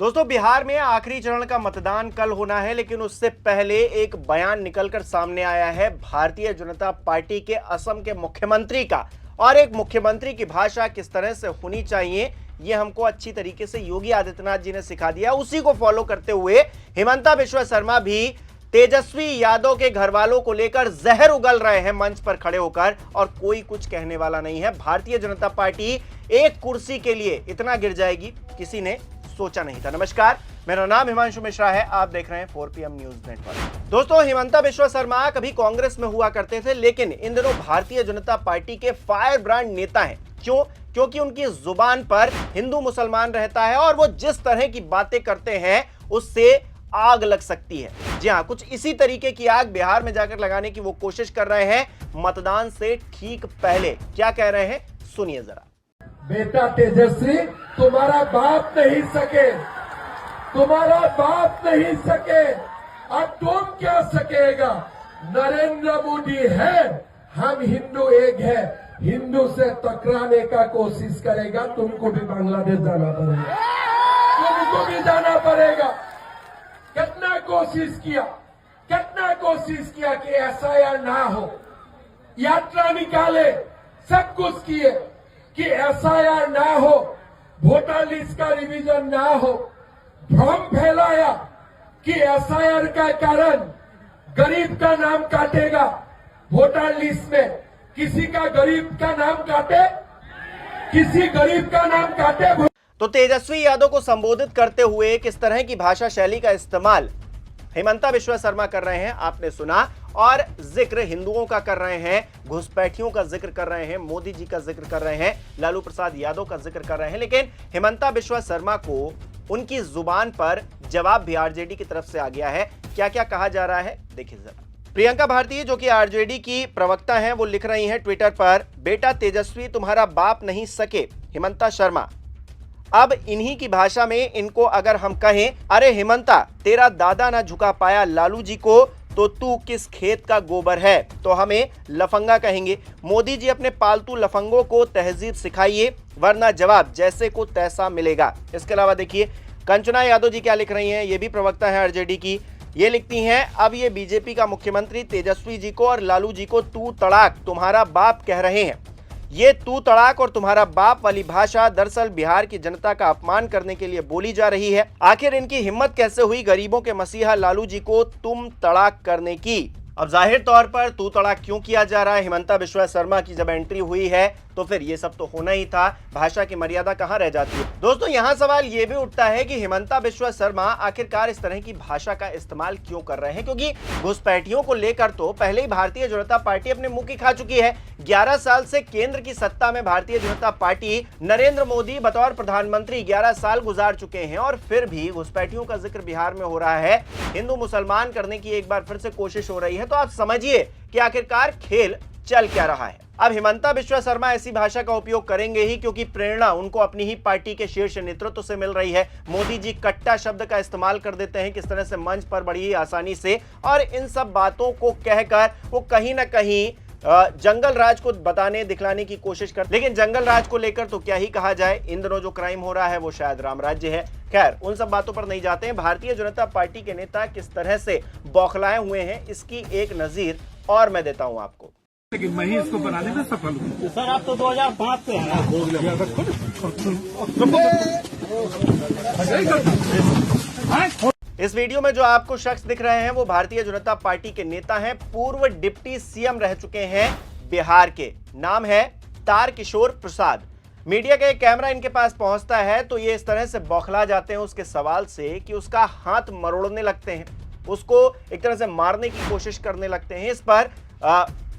दोस्तों, बिहार में आखिरी चरण का मतदान कल होना है, लेकिन उससे पहले एक बयान निकलकर सामने आया है भारतीय जनता पार्टी के असम के मुख्यमंत्री का। और एक मुख्यमंत्री की भाषा किस तरह से होनी चाहिए ये हमको अच्छी तरीके से योगी आदित्यनाथ जी ने सिखा दिया। उसी को फॉलो करते हुए हिमंता बिश्वा शर्मा भी तेजस्वी यादव के घर वालों को लेकर जहर उगल रहे हैं मंच पर खड़े होकर, और कोई कुछ कहने वाला नहीं है। भारतीय जनता पार्टी एक कुर्सी के लिए इतना गिर जाएगी, किसी ने सोचा नहीं था। नमस्कार, मेरा नाम हिमांशु मिश्रा है, आप देख रहे हैं 4PM न्यूज नेटवर्क। दोस्तों, हिमंता बिश्वा शर्मा कभी कांग्रेस में हुआ करते थे, लेकिन इन दिनों भारतीय जनता पार्टी के फायर ब्रांड नेता हैं। क्यों? क्योंकि उनकी जुबान पर हिंदू मुसलमान रहता है और वो जिस तरह की बातें करते हैं उससे आग लग सकती है। जी हाँ, कुछ इसी तरीके की आग बिहार में जाकर लगाने की वो कोशिश कर रहे हैं मतदान से ठीक पहले। क्या कह रहे हैं, सुनिए जरा। बेटा तेजस्वी, तुम्हारा बाप नहीं सके, तुम्हारा बाप नहीं सके, अब तुम क्या सकेगा? नरेंद्र मोदी है, हम हिंदू एक है, हिंदू से टकराने का कोशिश करेगा, तुमको भी बांग्लादेश जाना पड़ेगा, तुमको भी जाना पड़ेगा। कितना कोशिश किया कि एसआईआर ना हो, यात्रा निकाले, सब कुछ किए कि एसआईआर ना हो, वोटर लिस्ट का रिवीजन ना हो, भ्रम फैलाया कि एसआईआर का कारण गरीब का नाम काटेगा, वोटर लिस्ट में किसी का गरीब का नाम काटे, किसी गरीब का नाम काटे। तो तेजस्वी यादव को संबोधित करते हुए किस तरह की भाषा शैली का इस्तेमाल हिमंता बिश्वा शर्मा कर रहे हैं आपने सुना, और जिक्र हिंदुओं का कर रहे हैं, घुसपैठियों का जिक्र कर रहे हैं, मोदी जी का जिक्र कर रहे हैं, लालू प्रसाद यादव का जिक्र कर रहे हैं। लेकिन हिमंता बिश्वा शर्मा को उनकी जुबान पर जवाब भी आरजेडी की तरफ से आ गया है। क्या क्या कहा जा रहा है, देखिए जरा। प्रियंका भारती, जो कि आरजेडी की प्रवक्ता हैं, वो लिख रही हैं ट्विटर पर, बेटा तेजस्वी तुम्हारा बाप नहीं सके हिमंता शर्मा। अब इन्हीं की भाषा में इनको अगर हम कहें, अरे हिमंता, तेरा दादा ना झुका पाया लालू जी को, तो तू किस खेत का गोबर है, तो हमें लफंगा कहेंगे। मोदी जी अपने पालतू लफंगों को तहजीब सिखाइए, वरना जवाब जैसे को तैसा मिलेगा। इसके अलावा देखिए कंचना यादव जी क्या लिख रही हैं, ये भी प्रवक्ता है आरजेडी की। ये लिखती हैं, अब ये बीजेपी का मुख्यमंत्री तेजस्वी जी को और लालू जी को तू तड़ाक तुम्हारा बाप कह रहे हैं। ये तू तड़ाक और तुम्हारा बाप वाली भाषा दरअसल बिहार की जनता का अपमान करने के लिए बोली जा रही है। आखिर इनकी हिम्मत कैसे हुई गरीबों के मसीहा लालू जी को तुम तड़ाक करने की? अब जाहिर तौर पर तू तड़ाक क्यों किया जा रहा है? हिमंता बिश्वा शर्मा की जब एंट्री हुई है तो फिर ये सब तो होना ही था, भाषा की मर्यादा कहां रह जाती है। दोस्तों, यहां सवाल ये भी उठता है कि हिमंता बिश्वा शर्मा आखिरकार इस तरह की भाषा का इस्तेमाल क्यों कर रहे हैं, क्योंकि घुसपैठियों को लेकर तो पहले ही भारतीय जनता पार्टी अपने मुंह की खा चुकी है। 11 साल से केंद्र की सत्ता में भारतीय जनता पार्टी, नरेंद्र मोदी बतौर प्रधानमंत्री 11 साल गुजार चुके हैं, और फिर भी घुसपैठियों का जिक्र बिहार में हो रहा है, हिंदू मुसलमान करने की एक बार फिर से कोशिश हो रही है। तो आप समझिए कि आखिरकार खेल चल क्या रहा है। अब हिमंता बिश्वा शर्मा ऐसी भाषा का उपयोग करेंगे ही, क्योंकि प्रेरणा उनको अपनी ही पार्टी के शीर्ष नेतृत्व से मिल रही है। मोदी जी कट्टा शब्द का इस्तेमाल कर देते हैं किस तरह से मंच पर बड़ी ही आसानी से, और इन सब बातों को कहकर वो कहीं ना कहीं जंगल राज को बताने दिखलाने की कोशिश कर। लेकिन जंगल राज को लेकर तो क्या ही कहा जाए, इन दिनों जो क्राइम हो रहा है वो शायद राम राज्य है। खैर, उन सब बातों पर नहीं जाते हैं। भारतीय जनता पार्टी के नेता किस तरह से बौखलाए हुए हैं, इसकी एक नजीर और मैं देता हूं आपको। लेकिन मैं ही इसको बनाने में सफल हूँ। सर, आप तो 2005 से हैं। इस वीडियो में जो आपको शख्स दिख रहे हैं वो भारतीय जनता पार्टी के नेता हैं, पूर्व डिप्टी सीएम रह चुके हैं बिहार के। नाम है तारकिशोर प्रसाद। मीडिया का एक कैमरा इनके पास पहुंचता है तो ये इस तरह से बौखला जाते हैं उसके सवाल से कि उसका हाथ मरोड़ने लगते हैं, उसको एक तरह से मारने की कोशिश करने लगते हैं। इस पर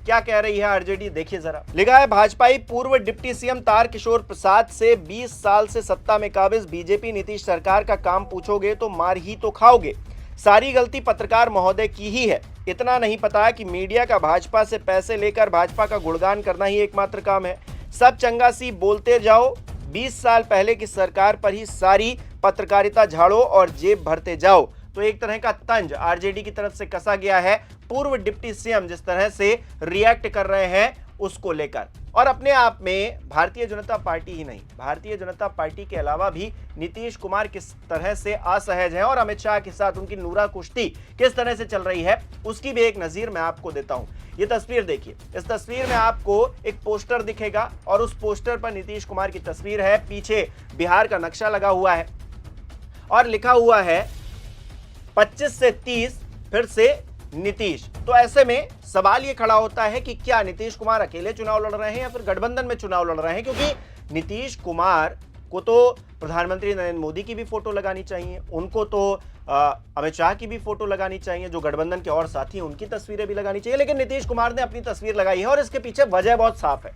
क्या कह रही है आरजेडी, देखिए जरा। लिखा है, भाजपाई पूर्व डिप्टी सीएम तारकिशोर प्रसाद से 20 साल से सत्ता में काबिज बीजेपी नीतीश सरकार का काम पूछोगे तो मार ही तो खाओगे। सारी गलती पत्रकार महोदय की ही है। इतना नहीं पता कि मीडिया का भाजपा से पैसे लेकर भाजपा का गुणगान करना ही एकमात्र काम है। सब चंगासी बोलते जाओ, 20 साल पहले की सरकार पर ही सारी पत्रकारिता झाड़ो और जेब भरते जाओ। तो एक तरह का तंज आरजेडी की तरफ से कसा गया है। पूर्व डिप्टी सीएम जिस तरह से रिएक्ट कर रहे हैं उसको लेकर। और अपने आप में भारतीय जनता पार्टी ही नहीं, भारतीय जनता पार्टी के अलावा भी नीतीश कुमार किस तरह से असहज हैं और अमित शाह के साथ उनकी नूरा कुश्ती किस तरह से चल रही है, उसकी भी एक नजीर मैं आपको देता हूं। ये तस्वीर देखिए, इस तस्वीर में आपको एक पोस्टर दिखेगा और उस पोस्टर पर नीतीश कुमार की तस्वीर है, पीछे बिहार का नक्शा लगा हुआ है और लिखा हुआ है 25 से 30 फिर से नीतीश। तो ऐसे में सवाल ये खड़ा होता है कि क्या नीतीश कुमार अकेले चुनाव लड़ रहे हैं या फिर गठबंधन में चुनाव लड़ रहे हैं, क्योंकि नीतीश कुमार को तो प्रधानमंत्री नरेंद्र मोदी की भी फोटो लगानी चाहिए, उनको तो अमित शाह की भी फोटो लगानी चाहिए, जो गठबंधन के और साथी हैं उनकी तस्वीरें भी लगानी चाहिए, लेकिन नीतीश कुमार ने अपनी तस्वीर लगाई है और इसके पीछे वजह बहुत साफ है।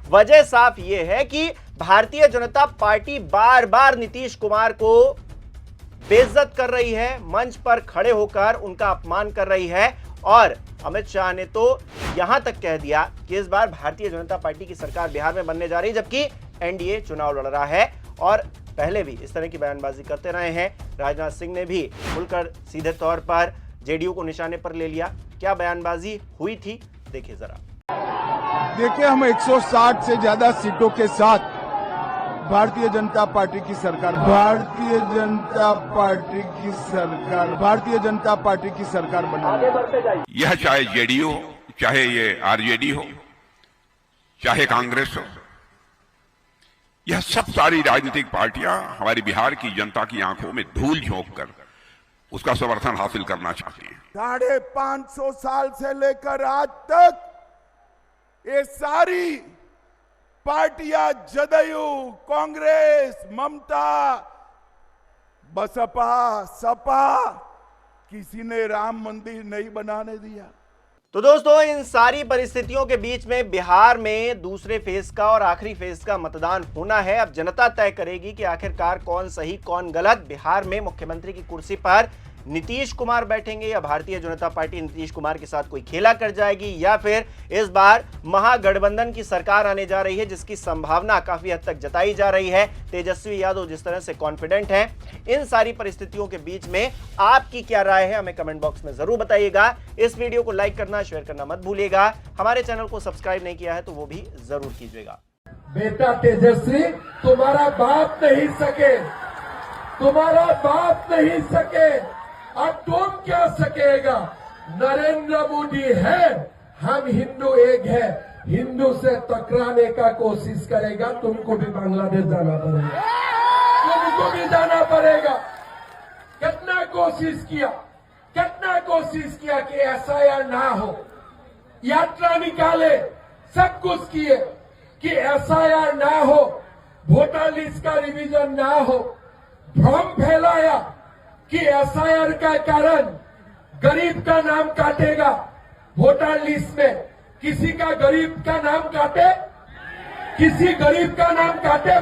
वजह साफ यह है कि भारतीय जनता पार्टी बार बार नीतीश कुमार को बेइज्जत कर रही है, मंच पर खड़े होकर उनका अपमान कर रही है और अमित शाह ने तो यहां तक कह दिया कि इस बार भारतीय जनता पार्टी की सरकार बिहार में बनने जा रही है, जबकि एनडीए चुनाव लड़ रहा है। और पहले भी इस तरह की बयानबाजी करते रहे हैं। राजनाथ सिंह ने भी खुलकर सीधे तौर पर जेडीयू को निशाने पर ले लिया। क्या बयानबाजी हुई थी, देखिए जरा। देखिए, हम 160 से ज्यादा सीटों के साथ भारतीय जनता पार्टी की सरकार बना। यह चाहे जेडीयू हो, चाहे ये आरजेडी हो, चाहे कांग्रेस हो, यह सब सारी राजनीतिक पार्टियां हमारी बिहार की जनता की आंखों में धूल झोंक कर उसका समर्थन हासिल करना चाहती हैं। 550 साल से लेकर आज तक ये सारी पार्टियां, जदयू, कांग्रेस, ममता, बसपा, सपा, किसी ने राम मंदिर नहीं बनाने दिया। तो दोस्तों, इन सारी परिस्थितियों के बीच में बिहार में दूसरे फेज का और आखिरी फेज का मतदान होना है। अब जनता तय करेगी कि आखिरकार कौन सही कौन गलत। बिहार में मुख्यमंत्री की कुर्सी पर नीतीश कुमार बैठेंगे या भारतीय जनता पार्टी नीतीश कुमार के साथ कोई खेला कर जाएगी, या फिर इस बार महागठबंधन की सरकार आने जा रही है, जिसकी संभावना काफी हद तक जताई जा रही है। तेजस्वी यादव जिस तरह से कॉन्फिडेंट हैं, इन सारी परिस्थितियों के बीच में आपकी क्या राय है, हमें कमेंट बॉक्स में जरूर बताइएगा। इस वीडियो को लाइक करना, शेयर करना मत भूलिएगा। हमारे चैनल को सब्सक्राइब नहीं किया है तो वो भी जरूर कीजिएगा। बेटा तेजस्वी, तुम्हारा बाप नहीं सके, तुम्हारा बाप नहीं सके, अब तुम क्या सकेगा। नरेंद्र मोदी है, हम हिंदू एक है, हिंदू से टकराने का कोशिश करेगा, तुमको भी बांग्लादेश जाना पड़ेगा, तुमको भी जाना पड़ेगा। कितना कोशिश किया कि एसआईआर ना हो, यात्रा निकाले, सब कुछ किए कि एसआईआर ना हो, वोटर लिस्ट का रिवीजन ना हो, भ्रम फैलाया कि एसआईआर का कारण गरीब का नाम काटेगा वोटर लिस्ट में। किसी का गरीब का नाम काटे, किसी गरीब का नाम काटे।